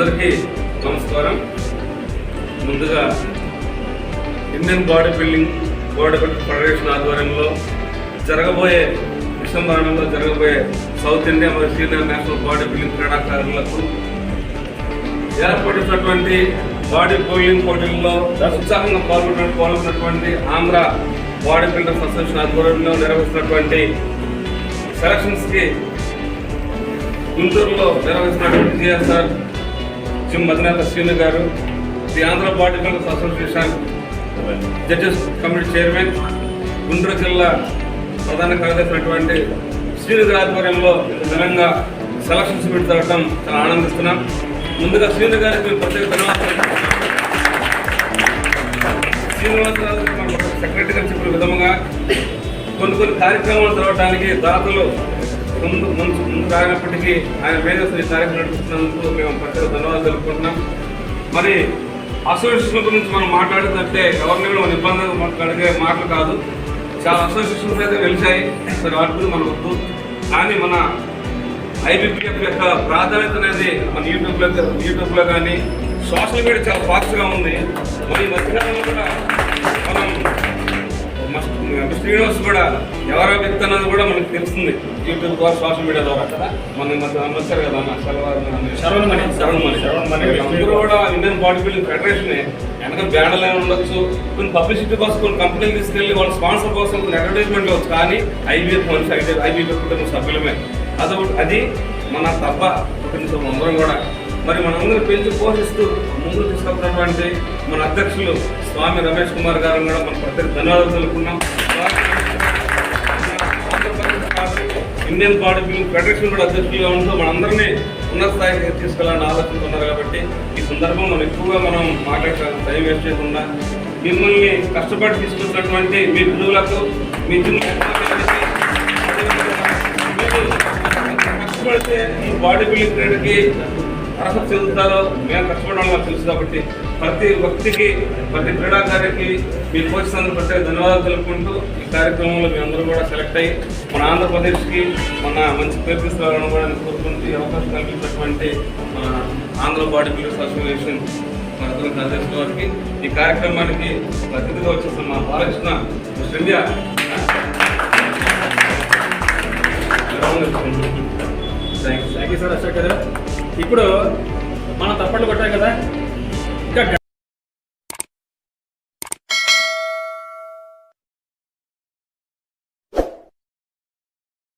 అందరికీ నమస్కారం. ముందుగా ఇండియన్ బాడీ బిల్డింగ్ ఫెడరేషన్ ఆధ్వర్యంలో జరగబోయే డిసెంబర్ నెలలో జరగబోయే సౌత్ ఇండియా మరియు సీనియర్ నేషనల్ బాడీ బిల్డింగ్ క్రీడాకారులకు ఏర్పడినటువంటి బాడీ బిల్డింగ్ పోటీల్లో ఉత్సాహంగా పాల్గొన్నటువంటి ఆంధ్ర బాడీ బిల్డర్స్ అసోసియేషన్ ఆధ్వర్యంలో నిర్వహిస్తున్నటువంటి సెలక్షన్స్కి గుంటూరులో నిర్వహిస్తున్నటువంటి జిఎస్ఆర్ జిమ్ అధినేత శ్రీను గారు, the Andhra body builders association judges committee chairman, Guntur జిల్లా ప్రధాన కార్యదర్శి శ్రీను గారి ఆధ్వర్యంలో ఘనంగా సెలక్షన్స్ మీట్ జరగడం చాలా ఆనందిస్తున్నాం. ముందుగా శ్రీను గారికి ప్రత్యేక ధన్యవాదాలు. శ్రీనివాసరావు సెక్రటరీ గారు చెప్పిన విధముగా కొన్ని కార్యక్రమాలు జరగడానికి దాతలు ముందు రాగినప్పటికీ ఆయన మేనేజర్ ఈ కార్యక్రమం నడుపుతున్నందుకు మేము ప్రత్యేక ధన్యవాదాలు తెలుపుకుంటున్నాం. మరి అసోసియేషన్ గురించి మనం మాట్లాడుతుంటే ఎవరిని కూడా మన ఇబ్బందిగా మాట్లాడే మాటలు కాదు. చాలా అసోసియేషన్స్ అయితే వెలిచాయి, సరే వాటి గురించి మనం వద్దు. కానీ మన ఐబీపీఎఫ్ యొక్క ప్రాధాన్యత అనేది మన యూట్యూబ్లో కానీ సోషల్ మీడియా చాలా ఫాస్ట్గా ఉంది. మరి ఈ మధ్యకాలంలో కూడా మనం శ్రీనివాస్ కూడా ఎవరో వ్యక్తి అన్నది కూడా మనకు తెలుస్తుంది యూట్యూబ్ ద్వారా, సోషల్ మీడియా ద్వారా. మన వచ్చారు కదా శరవణమణి అందరూ కూడా ఇండియన్ బాడీ బిల్డింగ్ ఫెడరేషన్ వెనక బ్యానర్లు ఏమైనా ఉండొచ్చు, కొన్ని పబ్లిసిటీ కోసం కొన్ని కంపెనీలు తీసుకెళ్ళి వాళ్ళ స్పాన్సర్ కోసం కొన్ని అడ్వర్టైజ్మెంట్ కావచ్చు. కానీ ఐబీఎఫ్ మనిషి ఐబీఎఫ్ కుటుంబ సభ్యులమే అది మన తప్ప కొంచెం అందరం కూడా మరి మనందరూ పెంచి పోషిస్తూ ముందుకు తీసుకెళ్తున్నటువంటి మన అధ్యక్షులు స్వామి రమేష్ కుమార్ గారు కూడా మనం ప్రత్యేక ధన్యవాదాలు తెలుపుకున్నాం. ఇండియన్ బాడీ బిల్డింగ్ ఫెడరేషన్ కూడా అధ్యక్షులుగా ఉంటూ మనందరినీ ఉన్నత స్థాయికి తీసుకెళ్లాలని ఆలోచిస్తున్నారు. కాబట్టి ఈ సందర్భంలో ఎక్కువగా మనం మాట్లాడే టైం వేస్ట్ చేయకుండా మిమ్మల్ని కష్టపడి తీసుకొచ్చినటువంటి మీ గురువులకు మీ కష్టపడితే ఈ బాడీ బిల్డింగ్ క్రీడకి అర్హత చెందుతారో మేము కష్టపడడం మాకు తెలుసు. కాబట్టి ప్రతి వ్యక్తికి ప్రతి క్రీడాకారికి మీ కోచ్ అందరూ ప్రత్యేక ధన్యవాదాలు తెలుపుకుంటూ ఈ కార్యక్రమంలో మీ అందరూ కూడా సెలెక్ట్ అయ్యి మన ఆంధ్రప్రదేశ్కి మన మంచి పేరు తీసుకురావాలని కూడా కోరుకుంటూ ఈ అవకాశం కల్పించినటువంటి మన ఆంధ్ర బాడీ బిల్డర్స్ అసోసియేషన్ ప్రధాన కార్యదర్శి వారికి ఈ కార్యక్రమానికి అతిథిగా వచ్చేసిన మా Balakrishna India thank you sir. Ashok garu, ఇప్పుడు మనం తప్పట్లు కొట్టాం కదా,